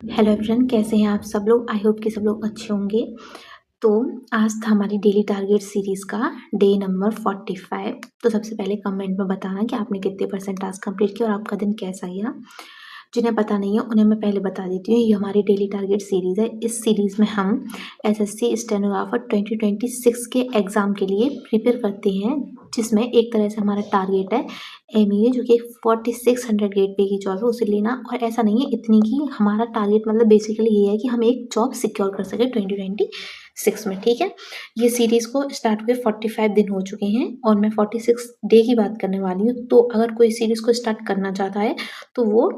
Hello everyone, कैसे हैं आप सब लोग। आई होप कि सब लोग अच्छे होंगे। तो आज था हमारी डेली टारगेट सीरीज़ का डे नंबर 45। तो सबसे पहले कमेंट में बताना कि आपने कितने % टास्क कंप्लीट किया और आपका दिन कैसा गया। जिन्हें पता नहीं है उन्हें मैं पहले बता देती हूँ, ये हमारी डेली टारगेट सीरीज़ है। इस सीरीज़ में हम एसएससी स्टेनोग्राफर 2026 के एग्ज़ाम के लिए प्रिपेयर करते हैं, जिसमें एक तरह से हमारा टारगेट है एमईए, जो कि 4600 गेट पे की जॉब है, उसे लेना। और ऐसा नहीं है इतनी की हमारा टारगेट, मतलब बेसिकली ये है कि हम एक जॉब सिक्योर कर सके 2026 में। ठीक है, ये सीरीज़ को स्टार्ट हुए 45 दिन हो चुके हैं और मैं 46 डे की बात करने वाली हूँ। तो अगर कोई सीरीज़ को स्टार्ट करना चाहता है तो वो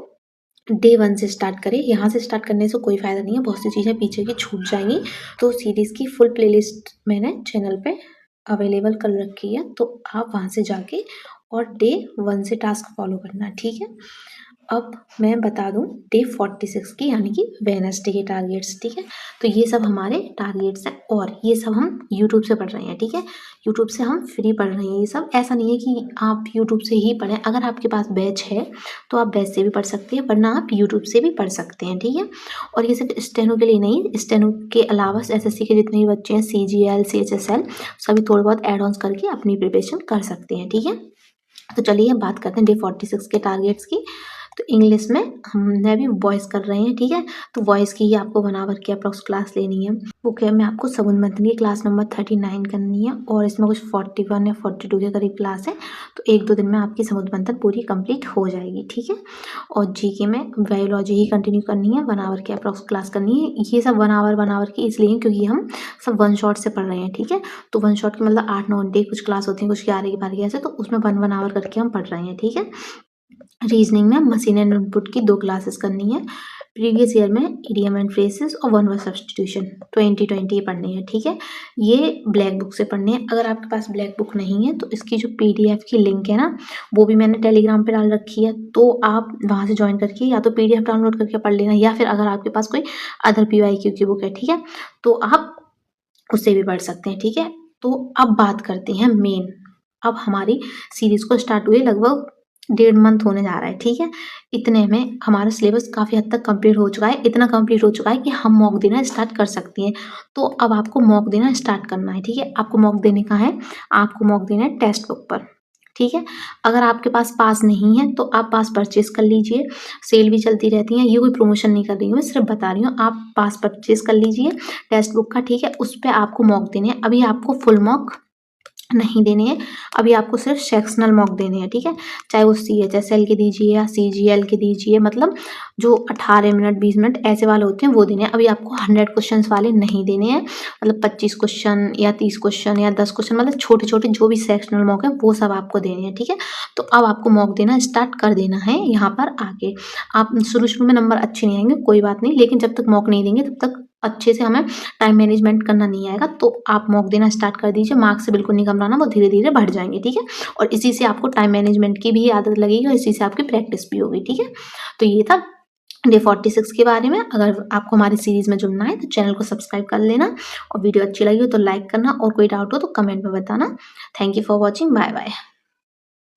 डे 1 से स्टार्ट करें। यहाँ से स्टार्ट करने से कोई फ़ायदा नहीं है, बहुत सी चीज़ें पीछे की छूट जाएंगी। तो सीरीज़ की फुल प्लेलिस्ट मैंने चैनल पे अवेलेबल कर रखी है, तो आप वहाँ से जाके और डे 1 से टास्क फॉलो करना। ठीक है, अब मैं बता दूँ डे 46 की, यानी कि वेडनेसडे के टारगेट्स। ठीक है, तो ये सब हमारे टारगेट्स हैं और ये सब हम यूट्यूब से पढ़ रहे हैं। ठीक है, यूट्यूब से हम फ्री पढ़ रहे हैं। ये सब ऐसा नहीं है कि आप यूट्यूब से ही पढ़ें। अगर आपके पास बैच है तो आप बैच से भी पढ़ सकते हैं, वरना आप यूट्यूब से भी पढ़ सकते हैं। ठीक है, और ये सिर्फ स्टेनो के लिए नहीं, स्टेनो के अलावा एसएससी के जितने भी बच्चे हैं, सीजीएल, सीएचएसएल, सभी थोड़े बहुत एड ऑन्स करके अपनी प्रिपरेशन कर सकते हैं। ठीक है, तो चलिए हम बात करते हैं डे 46 के टारगेट्स की। तो इंग्लिश में हमने भी वॉइस कर रहे हैं। ठीक है, तो वॉइस की ही आपको 1 आवर की अप्रॉक्स क्लास लेनी है। वो क्या, मैं आपको सगुन मंथन की क्लास नंबर 39 करनी है और इसमें कुछ 41 या 42 के करीब क्लास है। तो 1-2 दिन में आपकी समुद्र मंथन पूरी कंप्लीट हो जाएगी। ठीक है, और जीके में बायोलॉजी ही कंटिन्यू करनी है, 1 आवर की अप्रॉक्स क्लास करनी है। ये सब 1 आवर की इसलिए क्योंकि हम सब वन शॉट से पढ़ रहे हैं। ठीक है, तो वन शॉट के मतलब 8-9 घंटे कुछ क्लास होती है, कुछ 11 की 12 की ऐसे, तो उसमें 1-1 आवर करके हम पढ़ रहे हैं। ठीक है, रीजनिंग में मशीन एंड इनपुट की 2 क्लासेस करनी है। प्रीवियस ईयर में इडियम एंड फ्रेजेस और वन वर्ड सब्स्टिट्यूशन 2020 पढ़नी है। ठीक है, ये ब्लैक बुक से पढ़नी है। अगर आपके पास ब्लैक बुक नहीं है तो इसकी जो पीडीएफ की लिंक है ना, वो भी मैंने टेलीग्राम पे डाल रखी है, तो आप वहाँ से ज्वाइन करके या तो पीडीएफ डाउनलोड करके पढ़ लेना, या फिर अगर आपके पास कोई अदर पीवाईक्यू की बुक है, ठीक है, तो आप उससे भी पढ़ सकते हैं। ठीक है, तो अब बात करते हैं मेन। अब हमारी सीरीज़ को स्टार्ट हुए लगभग 1.5 मंथ होने जा रहा है। ठीक है, इतने में हमारा सिलेबस काफ़ी हद तक कंप्लीट हो चुका है। इतना कंप्लीट हो चुका है कि हम मॉक देना स्टार्ट कर सकती हैं। तो अब आपको मॉक देना स्टार्ट करना है। ठीक है, आपको मॉक देने का है, आपको मॉक देना है टेक्स्ट बुक पर। ठीक है, अगर आपके पास नहीं है तो आप पास परचेज कर लीजिए, सेल भी चलती रहती है। ये कोई प्रमोशन नहीं कर रही हूँ, मैं सिर्फ बता रही हूँ, आप पास परचेज कर लीजिए टेक्स्ट बुक का। ठीक है, उस पर आपको मॉक देने हैं। अभी आपको फुल मॉक नहीं देने हैं, अभी आपको सिर्फ सेक्शनल मॉक देने हैं। ठीक है, चाहे वो सीएचएसएल के दीजिए या सीजीएल के दीजिए, मतलब जो 18 मिनट 20 मिनट ऐसे वाले होते हैं वो देने हैं। अभी आपको 100 क्वेश्चंस वाले नहीं देने हैं, मतलब 25 क्वेश्चन या 30 क्वेश्चन या 10 क्वेश्चन, मतलब छोटे छोटे जो भी सेक्शनल मॉक है वो सब आपको देने हैं। ठीक है, तो अब आपको मॉक देना स्टार्ट कर देना है। यहाँ पर आके आप शुरू में नंबर अच्छे नहीं आएंगे, कोई बात नहीं, लेकिन जब तक मॉक नहीं देंगे तब तक अच्छे से हमें टाइम मैनेजमेंट करना नहीं आएगा। तो आप मॉक देना स्टार्ट कर दीजिए, मार्क्स से बिल्कुल नहीं घबराना, वो धीरे धीरे बढ़ जाएंगे। ठीक है, और इसी से आपको टाइम मैनेजमेंट की भी आदत लगेगी और इसी से आपकी प्रैक्टिस भी होगी। ठीक है, तो ये था डे 46 के बारे में। अगर आपको हमारी सीरीज में जुड़ना है तो चैनल को सब्सक्राइब कर लेना, और वीडियो अच्छी लगी हो तो लाइक करना, और कोई डाउट हो तो कमेंट में बताना। Thank you for watching, bye bye.